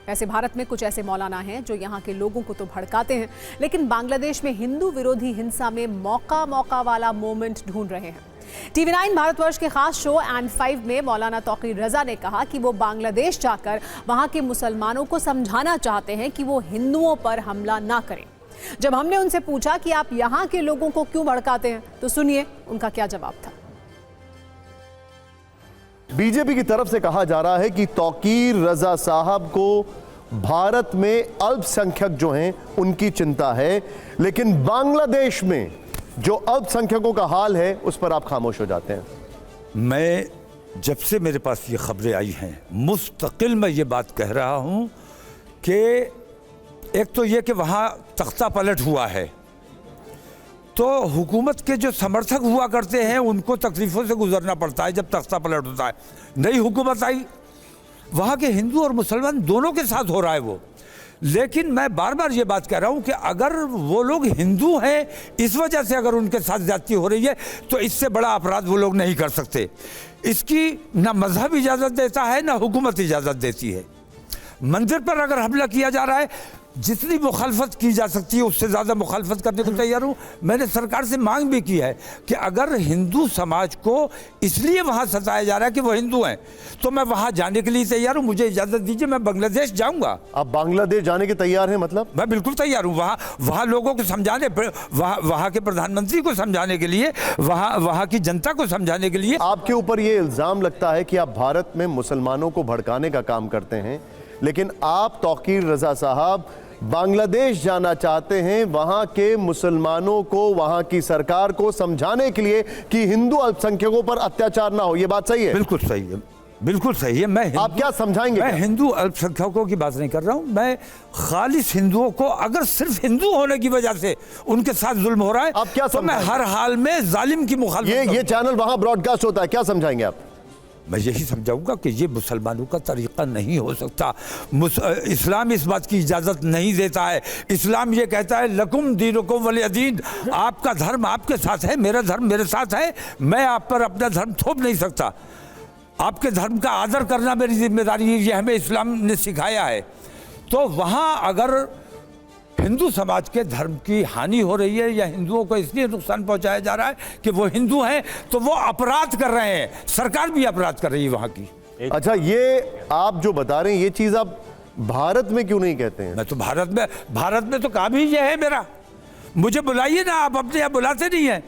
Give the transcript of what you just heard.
वैसे भारत में कुछ ऐसे मौलाना हैं जो यहाँ के लोगों को तो भड़काते हैं, लेकिन बांग्लादेश में हिंदू विरोधी हिंसा में मौका वाला मोमेंट ढूंढ रहे हैं। TV9 भारतवर्ष के खास शो एंड 5 में मौलाना तौकीर रजा ने कहा कि वो बांग्लादेश जाकर वहां के मुसलमानों को समझाना चाहते हैं कि वो हिंदुओं पर हमला ना करें। जब हमने उनसे पूछा कि आप यहाँ के लोगों को क्यों भड़काते हैं, तो सुनिए उनका क्या जवाब था। बीजेपी की तरफ से कहा जा रहा है कि तौकीर रजा साहब को भारत में अल्पसंख्यक जो हैं उनकी चिंता है, लेकिन बांग्लादेश में जो अल्पसंख्यकों का हाल है उस पर आप खामोश हो जाते हैं। मैं जब से मेरे पास ये खबरें आई हैं मुस्तकिल मैं ये बात कह रहा हूं कि एक तो ये कि वहाँ तख्ता पलट हुआ है, तो हुकूमत के जो समर्थक हुआ करते हैं उनको तकलीफ़ों से गुजरना पड़ता है जब तख्ता पलट होता है। नई हुकूमत आई, वहाँ के हिंदू और मुसलमान दोनों के साथ हो रहा है वो। लेकिन मैं बार बार ये बात कह रहा हूँ कि अगर वो लोग हिंदू हैं इस वजह से अगर उनके साथ ज्यादती हो रही है तो इससे बड़ा अपराध वो लोग नहीं कर सकते। इसकी ना मजहब इजाज़त देता है ना हुकूमत इजाज़त देती है। मंदिर पर अगर हमला किया जा रहा है, जितनी मुखालफत की जा सकती है उससे ज़्यादा मुखालफत करने को तैयार हूँ। मैंने सरकार से मांग भी की है कि अगर हिंदू समाज को इसलिए वहाँ सताया जा रहा है कि वो हिंदू हैं, तो मैं वहाँ जाने के लिए तैयार हूँ। मुझे इजाज़त दीजिए, मैं बांग्लादेश जाऊँगा। आप बांग्लादेश जाने के तैयार हैं? मतलब मैं बिल्कुल तैयार हूँ। वहाँ लोगों को समझाने, वहाँ के प्रधानमंत्री को समझाने के लिए, वहाँ की जनता को समझाने के लिए। आपके ऊपर ये इल्ज़ाम लगता है कि आप भारत में मुसलमानों को भड़काने का काम करते हैं, लेकिन आप तौकीर रजा साहब बांग्लादेश जाना चाहते हैं वहां के मुसलमानों को, वहां की सरकार को समझाने के लिए कि हिंदू अल्पसंख्यकों पर अत्याचार ना हो। यह बात सही है? बिल्कुल सही है, बिल्कुल सही है। आप क्या समझाएंगे? मैं हिंदू अल्पसंख्यकों की बात नहीं कर रहा हूं। मैं खालिस हिंदुओं को, अगर सिर्फ हिंदू होने की वजह से उनके साथ जुल्म हो रहा है, आप क्या तो मैं हर हाल में जालिम की मुखालिफत। ये चैनल वहां ब्रॉडकास्ट होता है, क्या समझाएंगे आप? मैं यही समझाऊंगा कि ये मुसलमानों का तरीक़ा नहीं हो सकता। इस्लाम इस बात की इजाज़त नहीं देता है। इस्लाम ये कहता है लकुम दीनुकुम वलिय दीन, आपका धर्म आपके साथ है, मेरा धर्म मेरे साथ है। मैं आप पर अपना धर्म थोप नहीं सकता। आपके धर्म का आदर करना मेरी जिम्मेदारी है, ये हमें इस्लाम ने सिखाया है। तो वहाँ अगर हिंदू समाज के धर्म की हानि हो रही है या हिंदुओं को इसलिए नुकसान पहुंचाया जा रहा है कि वो हिंदू हैं, तो वो अपराध कर रहे हैं। सरकार भी अपराध कर रही है वहां की। अच्छा, ये आप जो बता रहे हैं ये चीज आप भारत में क्यों नहीं कहते हैं? मैं तो भारत में तो काम ही ये है मेरा। मुझे बुलाइए ना, आप अपने यहाँ बुलाते नहीं हैं।